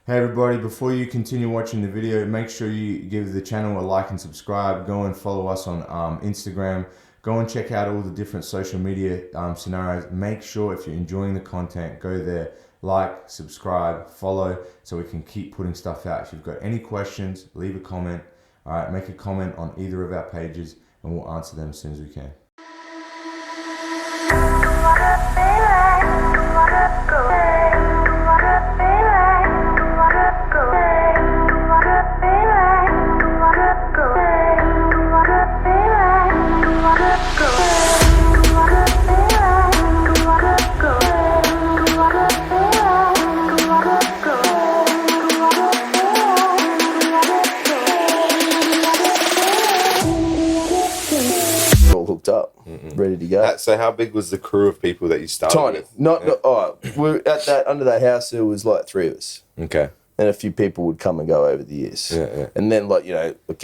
Hey everybody, before you continue watching the video, make sure you give the channel a like and subscribe. Go and follow us on Instagram. Go and check out all the different social media scenarios. Make sure if you're enjoying the content, go there, like, subscribe, follow, so we can keep putting stuff out. If you've got any questions, leave a comment. All right, make a comment on either of our pages and we'll answer them as soon as we can. Up, ready to go. So how big was the crew of people that you started Tiny. with? Not we're at that under that house. There was like 3 of us. Okay. And a few people would come and go over the years. Yeah. And then, like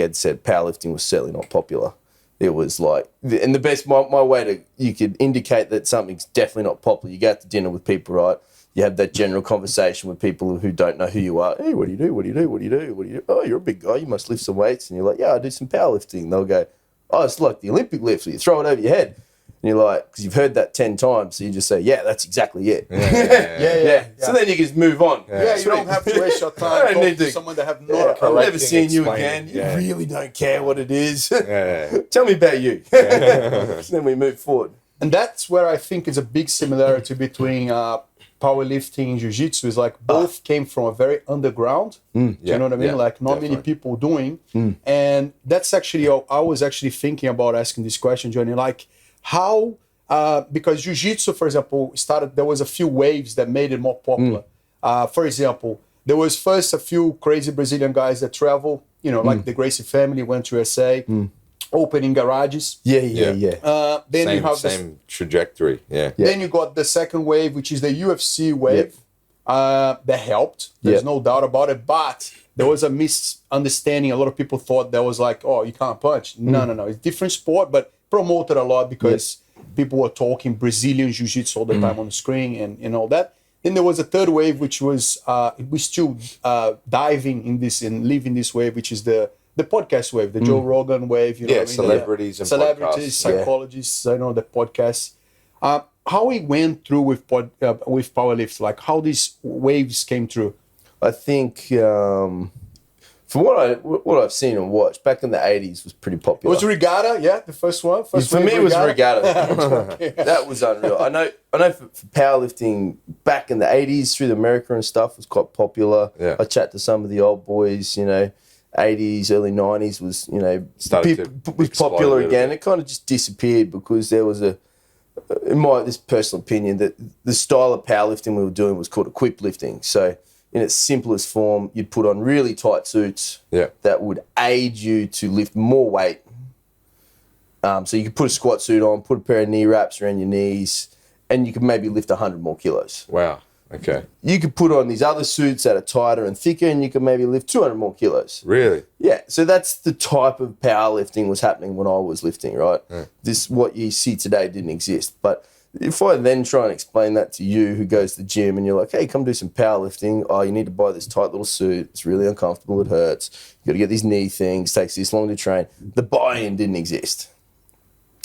Ed said, powerlifting was certainly not popular. It was like, and the best my way to you could indicate that something's definitely not popular. You go out to dinner with people, right? You have that general conversation with people who don't know who you are. Hey, what do you do? What do you do? What do you do? What do you do? Oh, you're a big guy. You must lift some weights. And you're like, yeah, I do some powerlifting. They'll go, oh, it's like the Olympic lift. So you throw it over your head. And you're like, because you've heard that 10 times. So you just say, yeah, that's exactly it. Yeah. So then you can just move on. Yeah, you don't have to waste your time talking to someone that have no I've never seen you again. You really don't care what it is. Tell me about you. Then we move forward. And that's where I think is a big similarity between powerlifting and jiu-jitsu is like both came from a very underground. Do you know what I mean? Like not many people doing. And that's actually, I was actually thinking about asking this question, Johnny, like how, because jiu-jitsu, for example, started, there was a few waves that made it more popular. For example, there was first a few crazy Brazilian guys that travel, like the Gracie family went to USA, opening garages. Then you have same trajectory. Then you got the second wave, which is the UFC wave. That helped. There's no doubt about it. But there was a misunderstanding. A lot of people thought that was like, oh, you can't punch. No. It's a different sport, but promoted a lot because people were talking Brazilian jiu-jitsu all the time on the screen and all that. Then there was a third wave, which was we still diving in this and living this wave, which is the podcast wave, the Joe Rogan wave. You know what I mean? Celebrities and celebrities, psychologists. I know the podcasts. How we went through with powerlift, like how these waves came through. I think from what I've seen and watched, back in the 80s was pretty popular. It was regatta, the first one. For me, it was regatta. That was unreal. I know for powerlifting back in the 80s through America and stuff was quite popular. I chat to some of the old boys, 80s, early 90s was, was popular again. It kind of just disappeared because there was in this personal opinion, that the style of powerlifting we were doing was called equip lifting. So in its simplest form, you'd put on really tight suits that would aid you to lift more weight. So you could put a squat suit on, put a pair of knee wraps around your knees, and you could maybe lift 100 more kilos. Wow. Okay. You could put on these other suits that are tighter and thicker, and you could maybe lift 200 more kilos. Really? Yeah. So that's the type of powerlifting was happening when I was lifting, right? This, what you see today, didn't exist. But if I then try and explain that to you who goes to the gym and you're like, hey, come do some powerlifting. Oh, you need to buy this tight little suit. It's really uncomfortable. It hurts. You got to get these knee things. Takes this long to train. The buy-in didn't exist.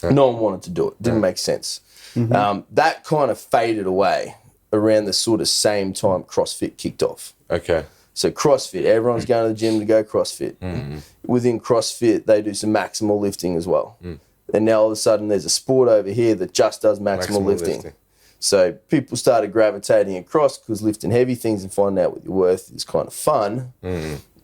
No one wanted to do it. Didn't make sense. That kind of faded away around the sort of same time CrossFit kicked off. Okay. So CrossFit, everyone's going to the gym to go CrossFit. Within CrossFit, they do some maximal lifting as well. And now all of a sudden there's a sport over here that just does maximal lifting. So people started gravitating across because lifting heavy things and finding out what you're worth is kind of fun.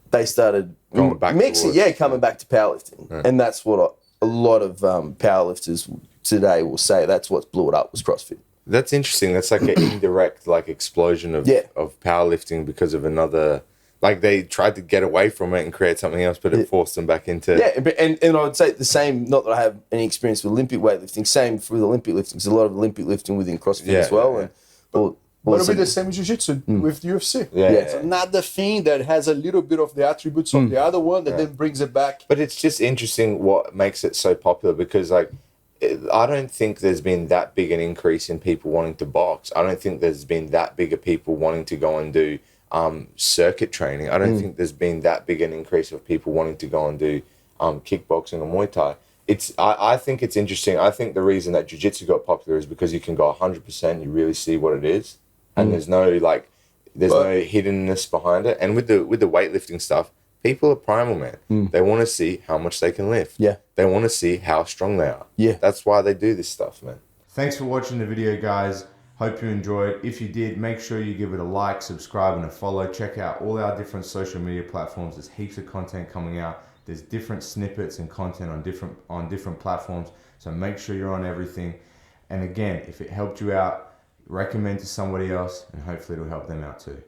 They started coming back to powerlifting. And that's what a lot of powerlifters today will say. That's what's blew it up was CrossFit. That's interesting. That's like an indirect explosion of powerlifting because of another. Like they tried to get away from it and create something else, but it forced them back into. And I would say the same. Not that I have any experience with Olympic weightlifting. Same with Olympic lifting. There's a lot of Olympic lifting within CrossFit as well. But it'll be the same with jiu-jitsu with UFC. It's another thing that has a little bit of the attributes of the other one that then brings it back. But it's just interesting what makes it so popular because I don't think there's been that big an increase in people wanting to box. I don't think there's been that big of people wanting to go and do circuit training. I don't think there's been that big an increase of people wanting to go and do kickboxing or Muay Thai. I think it's interesting. I think the reason that jiu-jitsu got popular is because you can go 100%, you really see what it is, and there's no hiddenness behind it. And with the weightlifting stuff, people are primal, man. They want to see how much they can lift. Yeah. They want to see how strong they are. Yeah. That's why they do this stuff, man. Thanks for watching the video, guys. Hope you enjoyed. If you did, make sure you give it a like, subscribe, and a follow. Check out all our different social media platforms. There's heaps of content coming out. There's different snippets and content on different platforms. So make sure you're on everything. And again, if it helped you out, recommend to somebody else, and hopefully it'll help them out too.